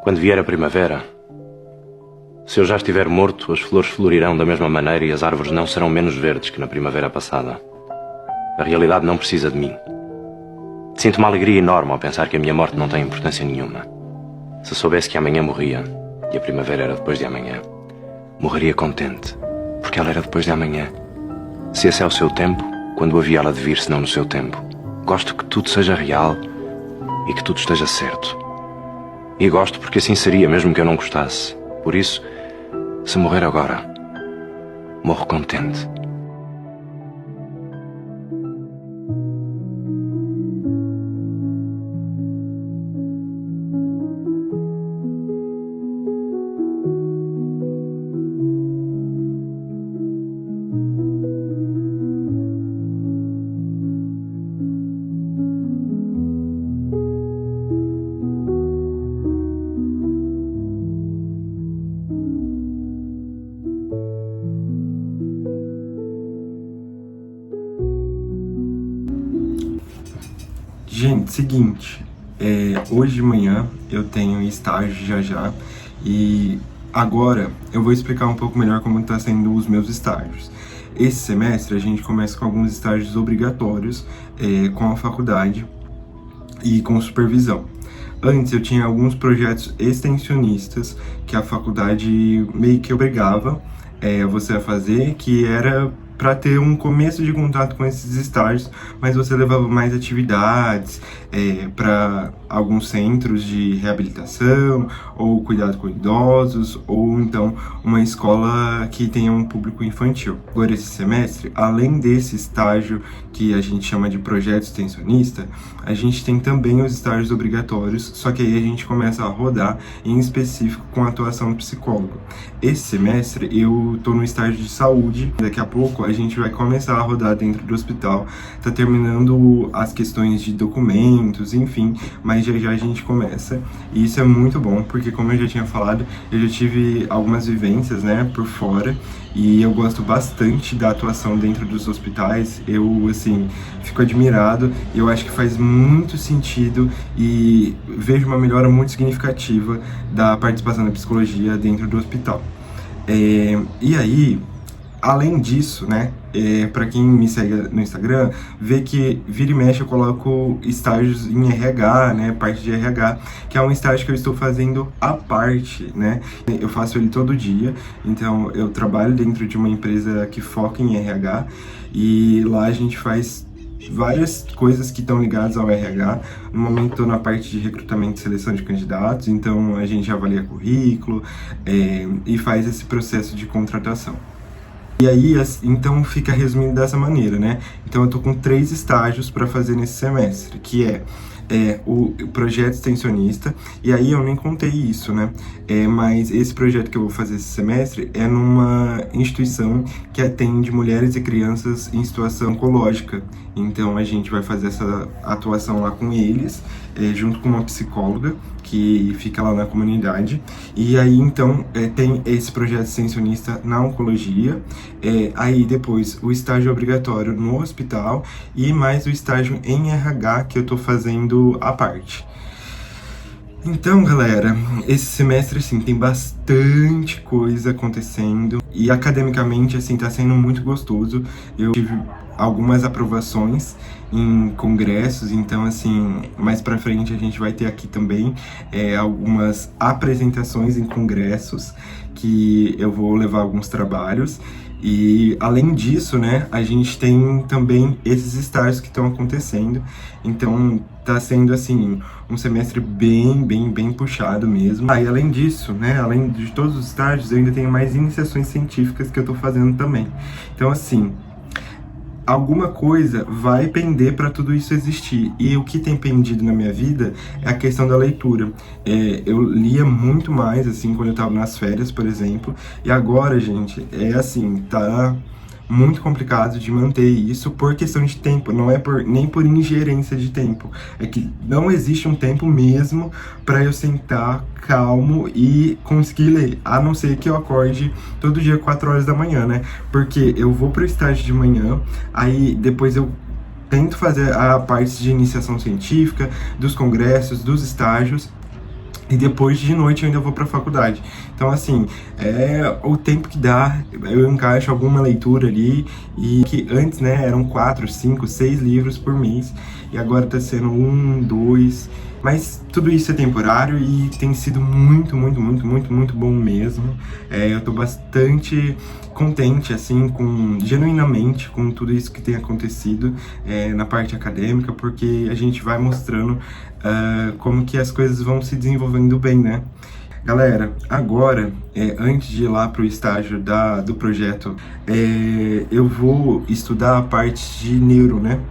Quando vier a primavera, se eu já estiver morto, as flores florirão da mesma maneira e as árvores não serão menos verdes que na primavera passada. A realidade não precisa de mim. Sinto uma alegria enorme ao pensar que a minha morte não tem importância nenhuma. Se soubesse que amanhã morria e a primavera era depois de amanhã, morreria contente, porque ela era depois de amanhã. Se esse é o seu tempo, quando havia ela de vir, se não no seu tempo? Gosto que tudo seja real e que tudo esteja certo. E gosto porque assim seria, mesmo que eu não gostasse. Por isso, se morrer agora, morro contente. Gente, seguinte, hoje de manhã eu tenho estágio já e agora eu vou explicar um pouco melhor como está sendo os meus estágios. Esse semestre a gente começa com alguns estágios obrigatórios com a faculdade e com supervisão. Antes eu tinha alguns projetos extensionistas que a faculdade meio que obrigava você a fazer, que era para ter um começo de contato com esses estágios, mas você levava mais atividades para alguns centros de reabilitação, ou cuidado com idosos, ou então uma escola que tenha um público infantil. Agora, esse semestre, além desse estágio que a gente chama de projeto extensionista, a gente tem também os estágios obrigatórios, só que aí a gente começa a rodar em específico com a atuação do psicólogo. Esse semestre eu tô no estágio de saúde, daqui a pouco a gente vai começar a rodar dentro do hospital, tá terminando as questões de documentos, enfim, mas já a gente começa, e isso é muito bom, porque como eu já tinha falado, eu já tive algumas vivências, né, por fora, e eu gosto bastante da atuação dentro dos hospitais. Eu, assim, fico admirado, eu acho que faz muito sentido e vejo uma melhora muito significativa da participação da psicologia dentro do hospital. E aí, além disso, né, para quem me segue no Instagram, vê que vira e mexe eu coloco estágios em RH, né, parte de RH, que é um estágio que eu estou fazendo à parte, né, eu faço ele todo dia, então eu trabalho dentro de uma empresa que foca em RH, e lá a gente faz várias coisas que estão ligadas ao RH. No momento estou na parte de recrutamento e seleção de candidatos, então a gente avalia currículo e faz esse processo de contratação. E aí, então fica resumindo dessa maneira, né? Então eu tô com 3 estágios para fazer nesse semestre, que o projeto extensionista, e aí eu nem contei isso, né? Mas esse projeto que eu vou fazer esse semestre é numa instituição que atende mulheres e crianças em situação oncológica. Então a gente vai fazer essa atuação lá com eles, junto com uma psicóloga que fica lá na comunidade. E aí então tem esse projeto extensionista na oncologia, aí depois o estágio obrigatório no hospital e mais o estágio em RH que eu tô fazendo à parte. Então, galera, esse semestre, assim, tem bastante coisa acontecendo e academicamente, assim, tá sendo muito gostoso. Eu tive algumas aprovações em congressos, então, assim, mais pra frente a gente vai ter aqui também algumas apresentações em congressos que eu vou levar alguns trabalhos. E além disso, né, a gente tem também esses estágios que estão acontecendo, então tá sendo assim um semestre bem puxado mesmo. E além disso, né, além de todos os estágios, eu ainda tenho mais iniciações científicas que eu tô fazendo também. Então assim, alguma coisa vai pender para tudo isso existir. E o que tem pendido na minha vida é a questão da leitura. Eu lia muito mais, assim, quando eu tava nas férias, por exemplo. E agora, gente, assim, tá muito complicado de manter isso por questão de tempo, não é nem por ingerência de tempo, é que não existe um tempo mesmo para eu sentar calmo e conseguir ler, a não ser que eu acorde todo dia 4 horas da manhã, né, porque eu vou pro estágio de manhã, aí depois eu tento fazer a parte de iniciação científica, dos congressos, dos estágios, E depois de noite eu ainda vou pra faculdade. Então, assim, é o tempo que dá, eu encaixo alguma leitura ali, e que antes, né, eram 4, 5, 6 livros por mês, e agora tá sendo 1, 2, mas tudo isso é temporário e tem sido muito, muito, muito, muito, muito bom mesmo. Eu tô bastante contente, assim, genuinamente com tudo isso que tem acontecido na parte acadêmica, porque a gente vai mostrando como que as coisas vão se desenvolvendo bem, né? Galera, agora, antes de ir lá para o estágio do projeto, eu vou estudar a parte de neuro, né?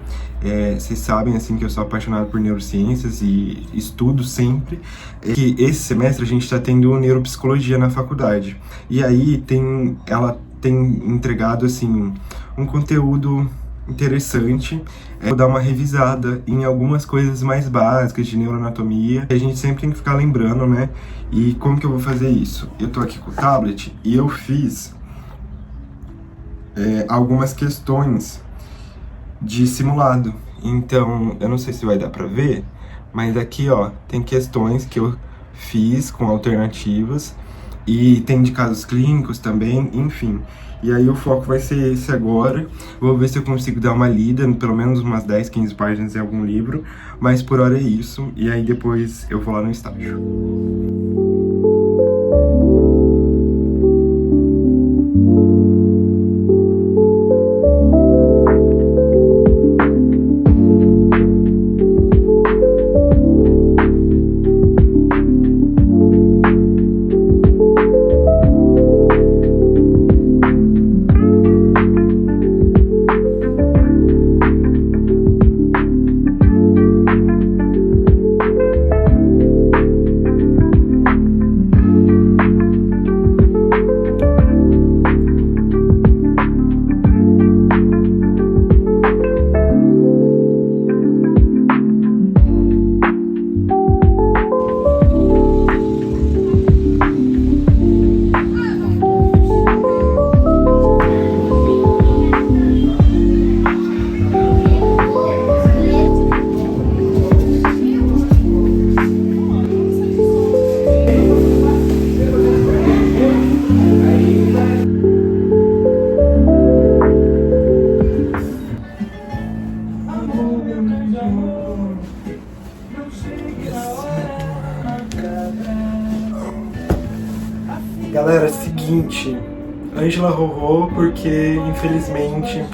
Vocês sabem, assim, que eu sou apaixonado por neurociências e estudo sempre. Que esse semestre a gente está tendo neuropsicologia na faculdade. E aí ela tem entregado, assim, um conteúdo interessante. Vou dar uma revisada em algumas coisas mais básicas de neuroanatomia. A gente sempre tem que ficar lembrando, né? E como que eu vou fazer isso? Eu tô aqui com o tablet e eu fiz algumas questões de simulado. Então, eu não sei se vai dar pra ver, mas aqui, ó, tem questões que eu fiz com alternativas e tem de casos clínicos também, enfim. E aí o foco vai ser esse agora. Vou ver se eu consigo dar uma lida, pelo menos umas 10, 15 páginas em algum livro, mas por hora é isso, e aí depois eu vou lá no estágio. Galera, seguinte, Ângela Rorô, porque infelizmente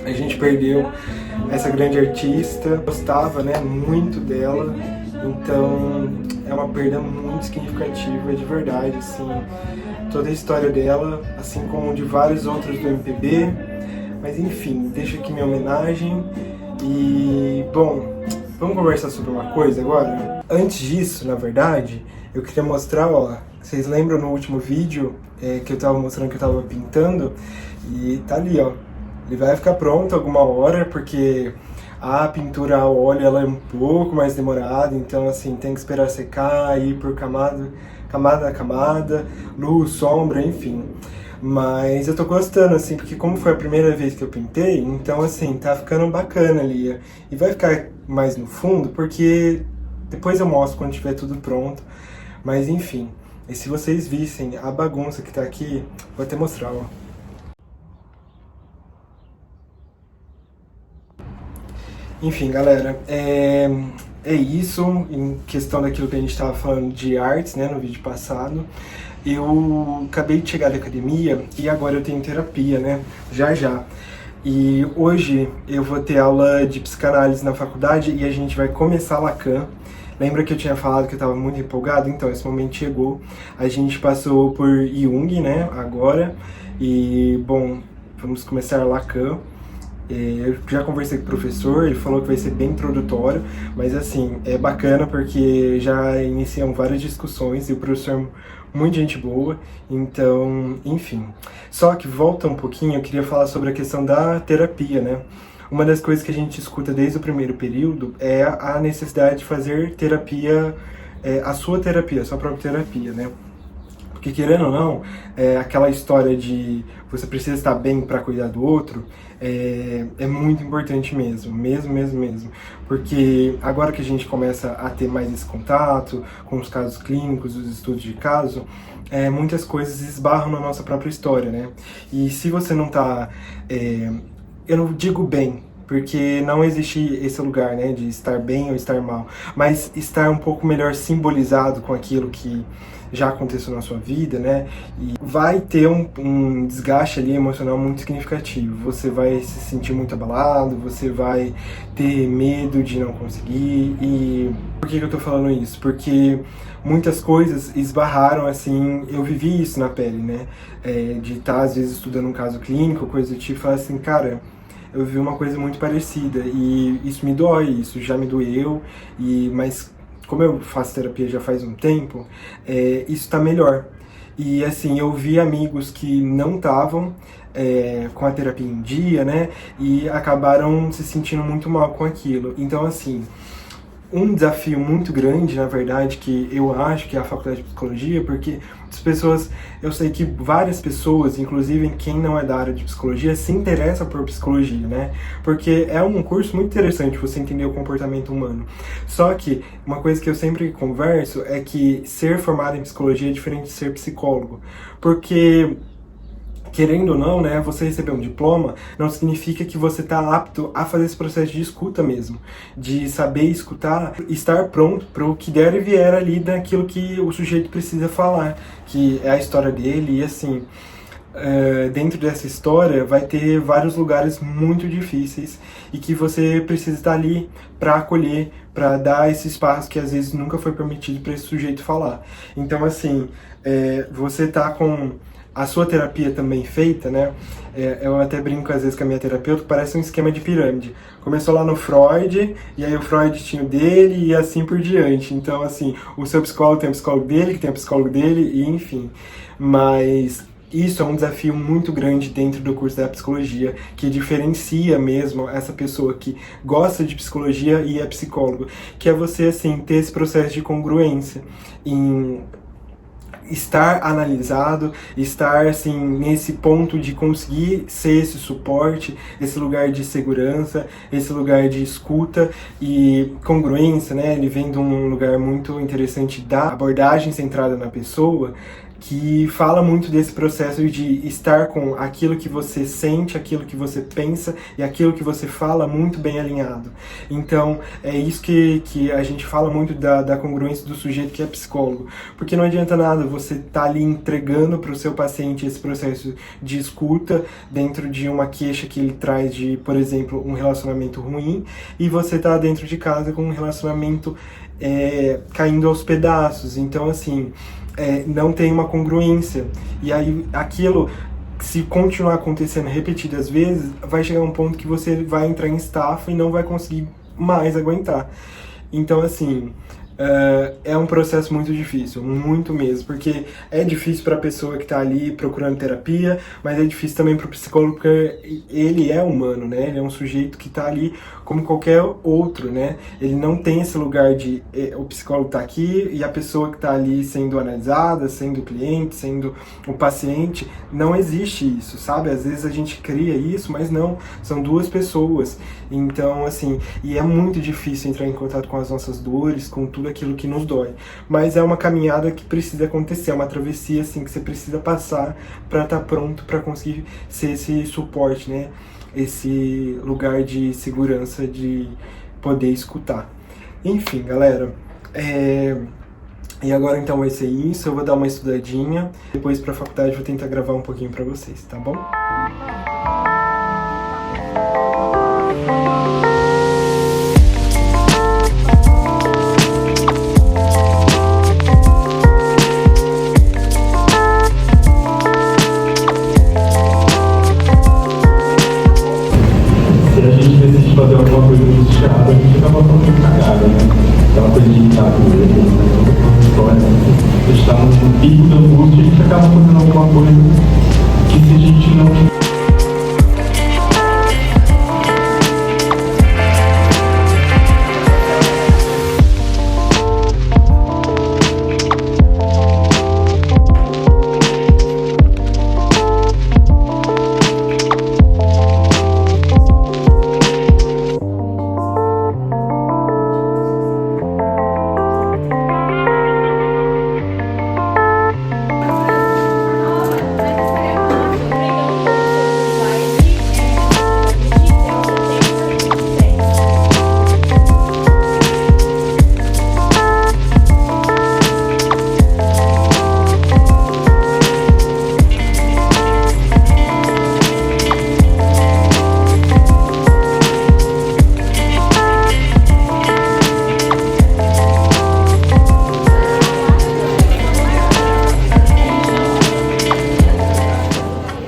a gente perdeu essa grande artista. Gostava, né, muito dela, então é uma perda muito significativa, de verdade, assim, toda a história dela, assim como de vários outros do MPB. Mas enfim, deixo aqui minha homenagem e, bom, vamos conversar sobre uma coisa agora? Antes disso, na verdade, eu queria mostrar, ó, vocês lembram no último vídeo que eu tava mostrando que eu tava pintando? E tá ali, ó. Ele vai ficar pronto alguma hora, porque a pintura a óleo ela é um pouco mais demorada, então assim, tem que esperar secar, ir por camada a camada, luz, sombra, enfim. Mas eu tô gostando, assim, porque como foi a primeira vez que eu pintei, então assim, tá ficando bacana ali. E vai ficar mais no fundo, porque depois eu mostro quando tiver tudo pronto. Mas enfim, e se vocês vissem a bagunça que tá aqui, vou até mostrar, ó. Enfim, galera, é isso em questão daquilo que a gente estava falando de artes, né, no vídeo passado. Eu acabei de chegar da academia e agora eu tenho terapia, né, já. E hoje eu vou ter aula de psicanálise na faculdade e a gente vai começar Lacan. Lembra que eu tinha falado que eu estava muito empolgado? Então, esse momento chegou. A gente passou por Jung, né, agora. E, bom, vamos começar Lacan. Eu já conversei com o professor, ele falou que vai ser bem introdutório, mas assim, é bacana porque já iniciamos várias discussões e o professor é muito gente boa, então, enfim. Só que, volta um pouquinho, eu queria falar sobre a questão da terapia, né? Uma das coisas que a gente escuta desde o primeiro período é a necessidade de fazer terapia, a sua própria terapia, né? Porque querendo ou não, aquela história de você precisa estar bem para cuidar do outro é muito importante mesmo, mesmo. Porque agora que a gente começa a ter mais esse contato com os casos clínicos, os estudos de caso, muitas coisas esbarram na nossa própria história, né? E se você não tá, eu não digo bem, porque não existe esse lugar, né, de estar bem ou estar mal, mas estar um pouco melhor simbolizado com aquilo que já aconteceu na sua vida, né, e vai ter um desgaste ali emocional muito significativo. Você vai se sentir muito abalado, você vai ter medo de não conseguir. E por que eu tô falando isso? Porque muitas coisas esbarraram, assim, eu vivi isso na pele, né, de estar às vezes estudando um caso clínico, coisa do tipo, falar assim, cara, eu vi uma coisa muito parecida e isso me dói, isso já me doeu, mas como eu faço terapia já faz um tempo, isso tá melhor. E assim, eu vi amigos que não estavam com a terapia em dia, né, e acabaram se sentindo muito mal com aquilo. Então assim, um desafio muito grande, na verdade, que eu acho que é a faculdade de psicologia, porque as pessoas, eu sei que várias pessoas, inclusive quem não é da área de psicologia, se interessa por psicologia, né? Porque é um curso muito interessante você entender o comportamento humano. Só que uma coisa que eu sempre converso é que ser formado em psicologia é diferente de ser psicólogo, porque querendo ou não, né, você receber um diploma não significa que você está apto a fazer esse processo de escuta mesmo, de saber escutar, estar pronto para o que der e vier ali daquilo que o sujeito precisa falar, que é a história dele. E assim, dentro dessa história vai ter vários lugares muito difíceis e que você precisa estar ali para acolher, para dar esse espaço que às vezes nunca foi permitido para esse sujeito falar. Então assim, você tá com a sua terapia também feita, né? Eu até brinco às vezes com a minha terapeuta, que parece um esquema de pirâmide. Começou lá no Freud, e aí o Freud tinha o dele, e assim por diante. Então, assim, o seu psicólogo tem o psicólogo dele, que tem o psicólogo dele, e enfim. Mas isso é um desafio muito grande dentro do curso da psicologia, que diferencia mesmo essa pessoa que gosta de psicologia e é psicólogo, que é você, assim, ter esse processo de congruência em estar analisado, estar assim nesse ponto de conseguir ser esse suporte, esse lugar de segurança, esse lugar de escuta e congruência, né? Ele vem de um lugar muito interessante da abordagem centrada na pessoa, que fala muito desse processo de estar com aquilo que você sente, aquilo que você pensa e aquilo que você fala muito bem alinhado. Então, é isso que a gente fala muito da congruência do sujeito que é psicólogo. Porque não adianta nada você estar ali entregando para o seu paciente esse processo de escuta dentro de uma queixa que ele traz de, por exemplo, um relacionamento ruim, e você tá dentro de casa com um relacionamento caindo aos pedaços. Então, assim, não tem uma congruência. E aí aquilo, se continuar acontecendo repetidas vezes, vai chegar um ponto que você vai entrar em estafa e não vai conseguir mais aguentar. Então, assim, é um processo muito difícil, muito mesmo, porque é difícil para a pessoa que está ali procurando terapia, mas é difícil também para o psicólogo, porque ele é humano, né? Ele é um sujeito que está ali como qualquer outro, né? Ele não tem esse lugar de o psicólogo tá aqui e a pessoa que tá ali sendo analisada, sendo o cliente, sendo o paciente. Não existe isso, sabe? Às vezes a gente cria isso, mas não, são duas pessoas. Então, assim, e é muito difícil entrar em contato com as nossas dores, com tudo aquilo que nos dói. Mas é uma caminhada que precisa acontecer, é uma travessia, assim, que você precisa passar para estar pronto para conseguir ser esse suporte, né? Esse lugar de segurança, de poder escutar. Enfim, galera, e agora então vai ser isso. Eu vou dar uma estudadinha, depois pra faculdade eu vou tentar gravar um pouquinho pra vocês, tá bom? Fazer alguma coisa desesperada, a gente acaba falando cagada, né? Aquela coisa de a gente está no pico da angústia, a gente acaba fazendo alguma coisa que se a gente não